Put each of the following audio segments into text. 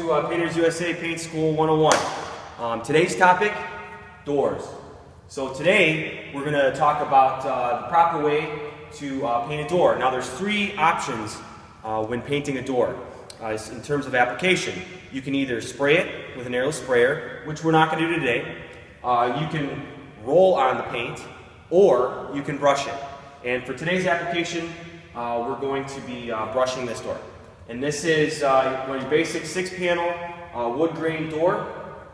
Painters USA Paint School 101. Today's topic, doors. So today we're going to talk about the proper way to paint a door. Now there's three options when painting a door in terms of application. You can either spray it with an airless sprayer, which we're not going to do today. You can roll on the paint, or you can brush it. And for today's application, we're going to be brushing this door. And this is your basic 6-panel wood grain door.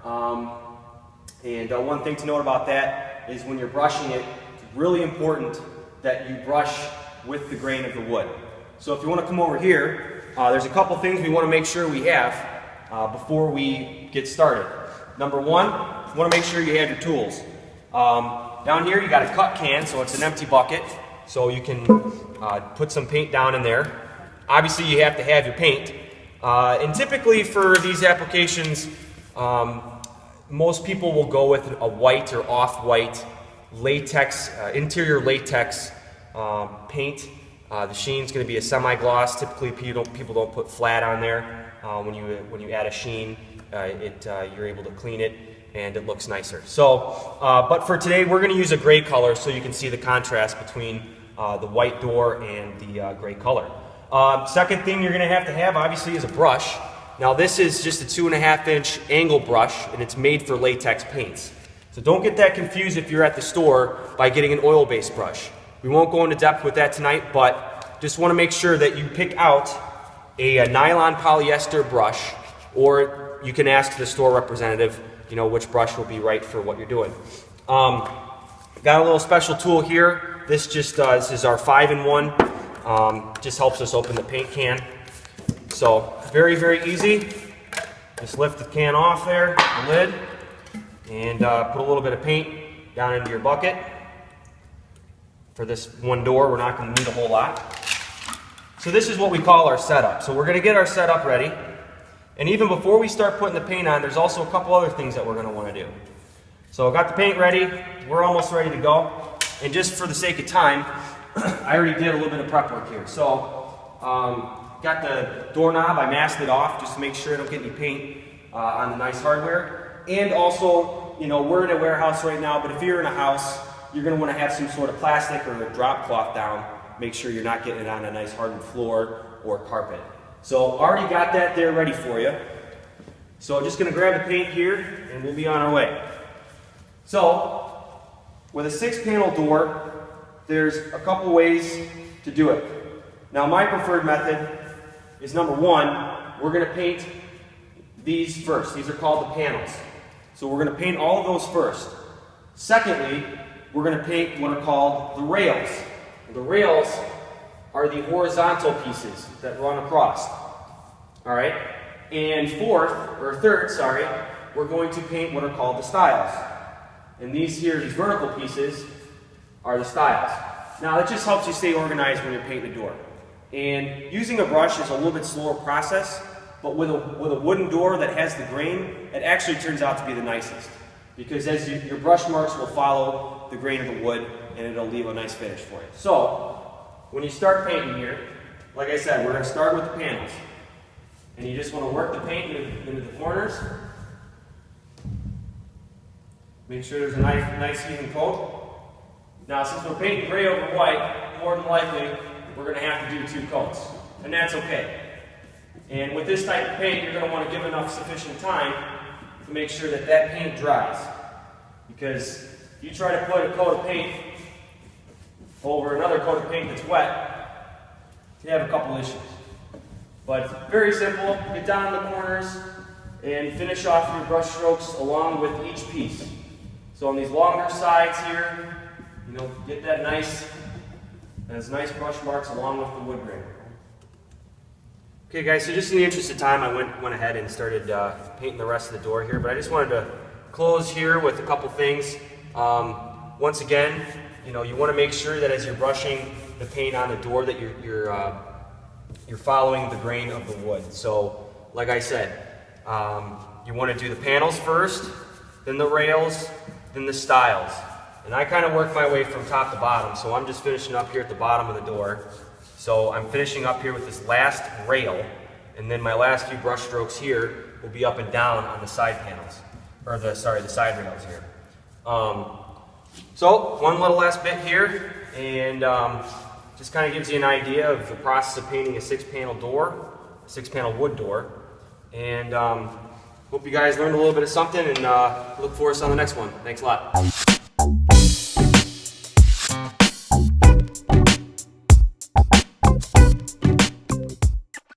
One thing to note about that is when you're brushing it, it's really important that you brush with the grain of the wood. So if you want to come over here, there's a couple things we want to make sure we have before we get started. Number one, you want to make sure you have your tools. Down here you got a cut can, so it's an empty bucket, so you can put some paint down in there. Obviously you have to have your paint. And typically for these applications, most people will go with a white or off-white latex, interior latex paint. The sheen's going to be a semi-gloss. Typically people don't put flat on there. When you add a sheen, you're able to clean it and it looks nicer. So, but for today we're going to use a gray color so you can see the contrast between the white door and the gray color. Second thing you're going to have obviously is a brush. Now this is just a 2.5-inch angle brush and it's made for latex paints. So don't get that confused if you're at the store by getting an oil-based brush. We won't go into depth with that tonight, but just want to make sure that you pick out a nylon polyester brush, or you can ask the store representative, which brush will be right for what you're doing. Got a little special tool here. This is our 5-in-1. Just helps us open the paint can. So very, very easy. Just lift the can off there, the lid, and put a little bit of paint down into your bucket. For this one door, we're not going to need a whole lot. So this is what we call our setup. So we're going to get our setup ready. And even before we start putting the paint on, there's also a couple other things that we're going to want to do. So I got the paint ready. We're almost ready to go. And just for the sake of time, I already did a little bit of prep work here. So got the doorknob. I masked it off just to make sure I don't get any paint on the nice hardware. And also, we're in a warehouse right now, but if you're in a house, you're going to want to have some sort of plastic or a drop cloth down. Make sure you're not getting it on a nice hardened floor or carpet. So already got that there ready for you. So just going to grab the paint here and we'll be on our way. So with a 6-panel door, there's a couple ways to do it. Now my preferred method is number one, we're going to paint these first. These are called the panels. So we're going to paint all of those first. Secondly, we're going to paint what are called the rails. The rails are the horizontal pieces that run across. All right? And third, we're going to paint what are called the stiles. And these vertical pieces are the stiles. Now that just helps you stay organized when you're painting a door. And using a brush is a little bit slower process, but with a wooden door that has the grain, it actually turns out to be the nicest. Because as your brush marks will follow the grain of the wood and it'll leave a nice finish for you. So, when you start painting here, like I said, we're going to start with the panels. And you just want to work the paint into the corners. Make sure there's a nice even coat. Now, since we're painting gray over white, more than likely, we're going to have to do 2 coats. And that's okay. And with this type of paint, you're going to want to give enough sufficient time to make sure that paint dries. Because if you try to put a coat of paint over another coat of paint that's wet, you have a couple issues. But it's very simple. Get down in the corners and finish off your brush strokes along with each piece. So on these longer sides here, get those nice brush marks along with the wood grain. Okay guys, so just in the interest of time, I went ahead and started painting the rest of the door here, but I just wanted to close here with a couple things. Once again, you want to make sure that as you're brushing the paint on the door that you're following the grain of the wood. So, like I said, you want to do the panels first, then the rails, then the stiles. And I kind of work my way from top to bottom, so I'm just finishing up here at the bottom of the door. So I'm finishing up here with this last rail, And then my last few brush strokes here will be up and down on the side panels, or the side rails here. So one little last bit here, and just kind of gives you an idea of the process of painting a 6-panel door, a 6-panel wood door. And hope you guys learned a little bit of something, and look for us on the next one. Thanks a lot.